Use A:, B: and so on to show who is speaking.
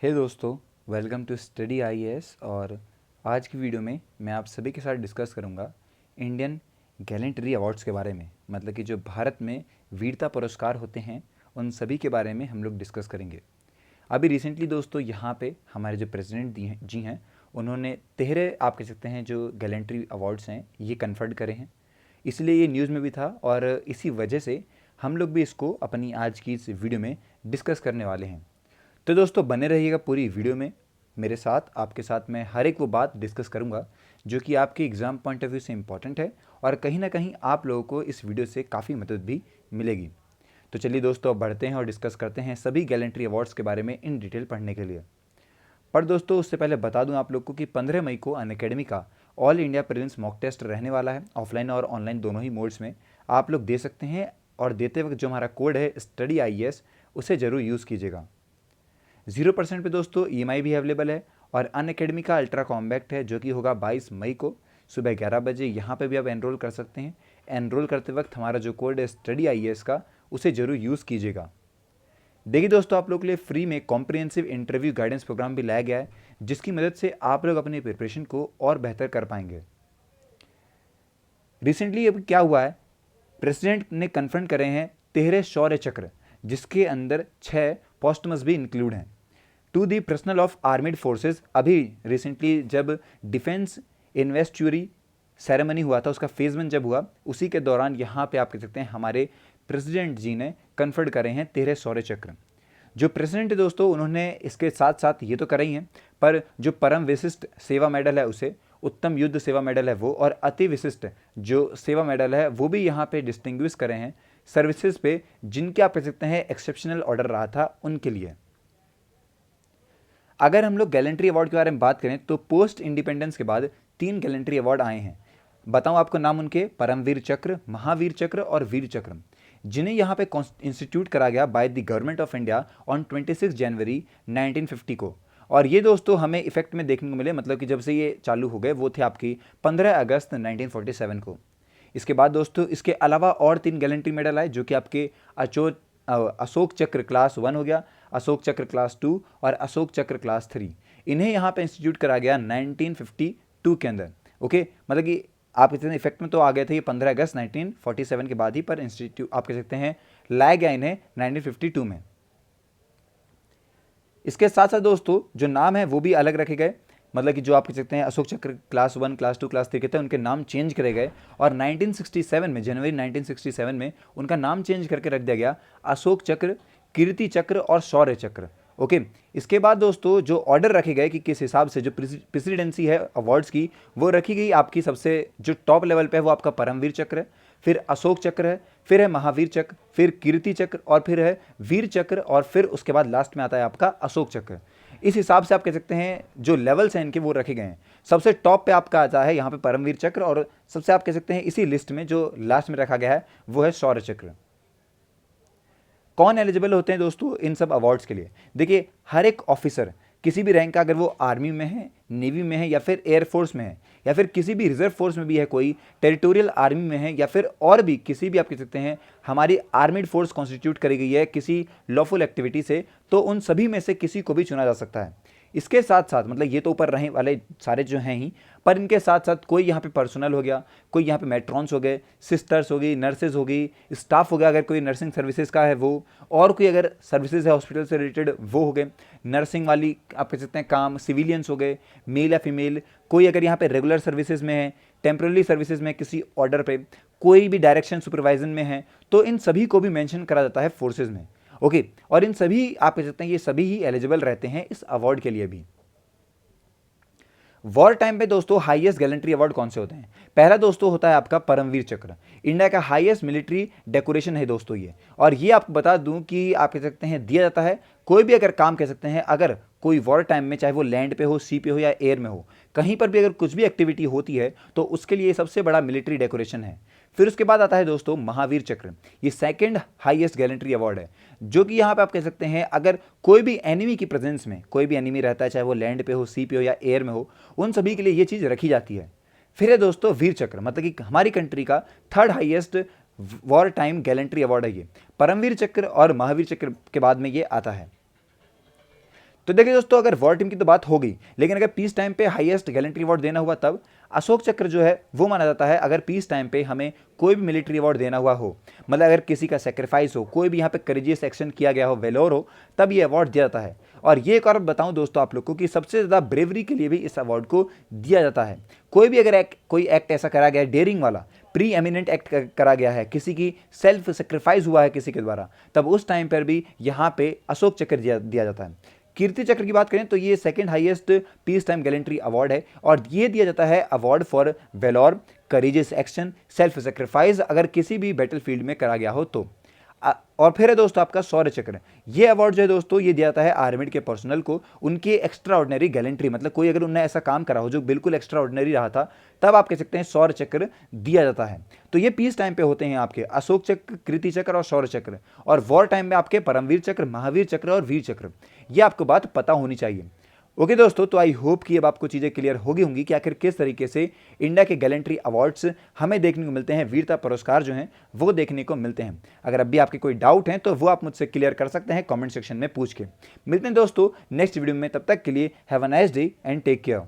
A: हे दोस्तों, welcome to study IAS. और आज की वीडियो में मैं आप सभी के साथ डिस्कस करूंगा इंडियन गैलेंट्री अवार्ड्स के बारे में। मतलब कि जो भारत में वीरता पुरस्कार होते हैं उन सभी के बारे में हम लोग डिस्कस करेंगे। अभी रिसेंटली दोस्तों यहाँ पे हमारे जो प्रेसिडेंट जी हैं उन्होंने 13 आप कह सकते हैं जो गैलेंट्री अवार्ड्स हैं ये कन्फर्ड करे हैं, इसलिए ये न्यूज़ में भी था और इसी वजह से हम लोग भी इसको अपनी आज की इस वीडियो में डिस्कस करने वाले हैं। तो दोस्तों बने रहिएगा पूरी वीडियो में मेरे साथ। आपके साथ मैं हर एक वो बात डिस्कस करूंगा जो कि आपके एग्ज़ाम पॉइंट ऑफ व्यू से इम्पॉर्टेंट है और कहीं ना कहीं आप लोगों को इस वीडियो से काफ़ी मदद भी मिलेगी। तो चलिए दोस्तों अब बढ़ते हैं और डिस्कस करते हैं सभी गैलेंट्री अवार्ड्स के बारे में इन डिटेल पढ़ने के लिए। पर दोस्तों उससे पहले बता दूं आप लोग को कि 15 मई को अनअकैडमी का all India prelims mock test रहने वाला है। ऑफलाइन और ऑनलाइन दोनों ही मोड्स में आप लोग दे सकते हैं और देते वक्त जो हमारा कोड है स्टडी आईएएस उसे ज़रूर यूज़ कीजिएगा। 0% पे दोस्तों ईएमआई भी अवेलेबल है और अनअकैडमी का अल्ट्रा कॉम्बैक्ट है जो कि होगा 22 मई को सुबह 11 बजे। यहाँ पे भी आप एनरोल कर सकते हैं। एनरोल करते वक्त हमारा जो कोड है स्टडी आईएएस का उसे ज़रूर यूज़ कीजिएगा। देखिए दोस्तों आप लोग के लिए फ्री में कॉम्प्रिहेंसिव इंटरव्यू गाइडेंस प्रोग्राम भी लाया गया है जिसकी मदद से आप लोग अपनी प्रिपरेशन को और बेहतर कर पाएंगे। रिसेंटली अब क्या हुआ है, प्रेसिडेंट ने कन्फर्म करे हैं 13 शौर्य चक्र जिसके अंदर 6 पोस्टमस भी इंक्लूड हैं to the personnel of armed forces. अभी रिसेंटली जब डिफेंस इन्वेस्टरी सेरेमनी हुआ था उसका फेज 1 जब हुआ उसी के दौरान यहाँ पे आप कह सकते हैं हमारे प्रेसिडेंट जी ने कन्फर्ड करे हैं 13 शौर्य चक्र। जो प्रेसिडेंट है दोस्तों उन्होंने इसके साथ साथ ये तो करा ही है, पर जो परम विशिष्ट सेवा मेडल है उसे, उत्तम युद्ध सेवा मेडल है वो, और अति विशिष्ट जो सेवा मेडल है वो भी यहाँ पे डिस्टिंग्विश करे हैं सर्विसेज पे जिनके आप कह सकते हैं एक्सेप्शनल ऑर्डर रहा था उनके लिए। अगर हम लोग गैलेंट्री अवार्ड के बारे में बात करें तो पोस्ट इंडिपेंडेंस के बाद 3 गैलेंट्री अवार्ड आए हैं। बताऊं आपको नाम उनके, परमवीर चक्र, महावीर चक्र और वीर चक्र, जिन्हें यहाँ पे इंस्टीट्यूट करा गया by the government of India on 26 जनवरी 1950 को। और ये दोस्तों हमें इफेक्ट में देखने को मिले, मतलब कि जब से ये चालू हो गए वो थे आपकी 15 अगस्त 1947 को। इसके बाद दोस्तों इसके अलावा और 3 गैलेंट्री मेडल आए जो कि आपके अशोक चक्र क्लास 1 हो गया, अशोक चक्र क्लास 2 और अशोक चक्र क्लास 3। इन्हें यहाँ पे इंस्टीट्यूट करा गया 1952 के अंदर। ओके, मतलब कि आप इतने इफेक्ट में तो आ गए थे ये 15 अगस्त 1947 के बाद ही, पर इंस्टीट्यूट आप कह सकते हैं लाया गया इन्हें 1952 में। इसके साथ साथ दोस्तों जो नाम है वो भी अलग रखे गए, मतलब कि जो आप कह सकते हैं अशोक चक्र क्लास 1, क्लास 2, क्लास 3 कहते हैं उनके नाम चेंज करे गए और 1967 में, जनवरी 1967 में उनका नाम चेंज करके रख दिया गया अशोक चक्र, कीर्ति चक्र और शौर्य चक्र। ओके, इसके बाद दोस्तों जो ऑर्डर रखे गए कि किस हिसाब से जो प्रेसिडेंसी है अवार्ड्स की वो रखी गई, आपकी सबसे जो टॉप लेवल पे है वो आपका परमवीर चक्र है, फिर अशोक चक्र है, फिर है महावीर चक्र, फिर कीर्ति चक्र और फिर है वीर चक्र और फिर उसके बाद लास्ट में आता है आपका अशोक चक्र। इस हिसाब से आप कह सकते हैं जो लेवल्स हैं इनके वो रखे गए हैं। सबसे टॉप पे आपका आता है यहाँ पे परमवीर चक्र और सबसे आप कह सकते हैं इसी लिस्ट में जो लास्ट में रखा गया है वो है शौर्य चक्र। कौन एलिजिबल होते हैं दोस्तों इन सब अवार्ड्स के लिए? देखिए हर एक ऑफिसर किसी भी रैंक का, अगर वो आर्मी में है, नेवी में है या फिर एयरफोर्स में है या फिर किसी भी रिजर्व फोर्स में भी है, कोई टेरिटोरियल आर्मी में है या फिर और भी किसी भी आप कह सकते हैं हमारी आर्मिड फोर्स कॉन्स्टिट्यूट करी गई है किसी लॉफुल एक्टिविटी से, तो उन सभी में से किसी को भी चुना जा सकता है। इसके साथ साथ मतलब ये तो ऊपर रहने वाले सारे जो हैं ही, पर इनके साथ साथ कोई यहाँ पे पर्सनल हो गया, कोई यहाँ पे मेट्रॉन्स हो गए, सिस्टर्स हो गई, नर्सेज हो गई, स्टाफ हो गया अगर कोई नर्सिंग सर्विसेज का है वो, और कोई अगर सर्विसेज है हॉस्पिटल से रिलेटेड वो हो गए, नर्सिंग वाली आप कह सकते हैं काम, सिविलियंस हो गए, मेल या फीमेल, कोई अगर यहाँ पे रेगुलर सर्विसेज में है, टेम्पररी सर्विसेज में किसी ऑर्डर पे, कोई भी डायरेक्शन सुपरवाइजन में है, तो इन सभी को भी मेंशन करा जाता है फोर्सेज में। ओके, और इन सभी आप कह सकते हैं ये सभी ही एलिजिबल रहते हैं इस अवार्ड के लिए भी। वॉर टाइम पे दोस्तों हाईएस्ट गैलेंट्री अवार्ड कौन से होते हैं? पहला दोस्तों होता है आपका परमवीर चक्र, इंडिया का हाईएस्ट मिलिट्री डेकोरेशन है दोस्तों ये। और ये आपको बता दूं कि आप कह सकते हैं दिया जाता है कोई भी अगर काम कह सकते हैं, अगर कोई वॉर टाइम में चाहे वो लैंड पे हो, सी पे हो या एयर में हो, कहीं पर भी अगर कुछ भी एक्टिविटी होती है तो उसके लिए सबसे बड़ा मिलिट्री डेकोरेशन है। फिर उसके बाद आता है दोस्तों महावीर चक्र, ये सेकंड हाईएस्ट गैलेंट्री अवार्ड है, जो कि यहाँ पे आप कह सकते हैं अगर कोई भी एनिमी की प्रेजेंस में, कोई भी एनिमी रहता है चाहे वो लैंड पे हो, सी पे हो या एयर में हो, उन सभी के लिए ये चीज़ रखी जाती है। फिर है दोस्तों वीर चक्र, मतलब कि हमारी कंट्री का third highest war time gallantry award है ये। परमवीर चक्र और महावीर चक्र के बाद में ये आता है। तो देखिए दोस्तों, अगर वॉर टीम की तो बात हो गई, लेकिन अगर पीस टाइम पे हाईएस्ट गैलेंट्री अवार्ड देना हुआ तब अशोक चक्र जो है वो माना जाता है। अगर पीस टाइम पे हमें कोई भी मिलिट्री अवार्ड देना हुआ हो, मतलब अगर किसी का सेक्रीफाइस हो, कोई भी यहाँ पे करेजियस एक्शन किया गया हो, वेलोर हो, तब ये अवार्ड दिया जाता है। और ये एक और बताऊं दोस्तों आप लोग को कि सबसे ज़्यादा ब्रेवरी के लिए भी इस अवार्ड को दिया जाता है। कोई भी अगर कोई एक्ट ऐसा करा गया है डेयरिंग वाला, प्री एमिनेंट एक्ट करा गया है, किसी की सेल्फ सेक्रीफाइस हुआ है किसी के द्वारा, तब उस टाइम पर भी यहाँ पे अशोक चक्र दिया जाता है। कीर्ति चक्र की बात करें तो ये second highest peace time gallantry award है और ये दिया जाता है award for valour, courageous action, self sacrifice अगर किसी भी बैटलफील्ड में करा गया हो तो। और फिर है दोस्तों आपका शौर्य चक्र। ये अवार्ड जो है दोस्तों ये दिया जाता है आर्मी के पर्सनल को उनके एक्स्ट्रा ऑर्डिनरी गैलेंट्री, मतलब कोई अगर उन्होंने ऐसा काम करा हो जो बिल्कुल एक्स्ट्रा ऑर्डिनरी रहा था, तब आप कह सकते हैं शौर्य चक्र दिया जाता है। तो ये पीस टाइम पे होते हैं आपके अशोक चक्र, कीर्ति चक्र और शौर्य चक्र। और वॉर टाइम में आपके परमवीर चक्र, महावीर चक्र और वीर चक्र। ये आपको बात पता होनी चाहिए। ओके दोस्तों, तो आई होप कि अब आपको चीज़ें क्लियर हो गई होंगी कि आखिर किस तरीके से इंडिया के गैलेंट्री अवार्ड्स हमें देखने को मिलते हैं, वीरता पुरस्कार जो हैं वो देखने को मिलते हैं। अगर अभी आपके कोई डाउट हैं तो वो आप मुझसे क्लियर कर सकते हैं कमेंट सेक्शन में पूछ के। मिलते हैं दोस्तों नेक्स्ट वीडियो में, तब तक के लिए have a nice day and take care.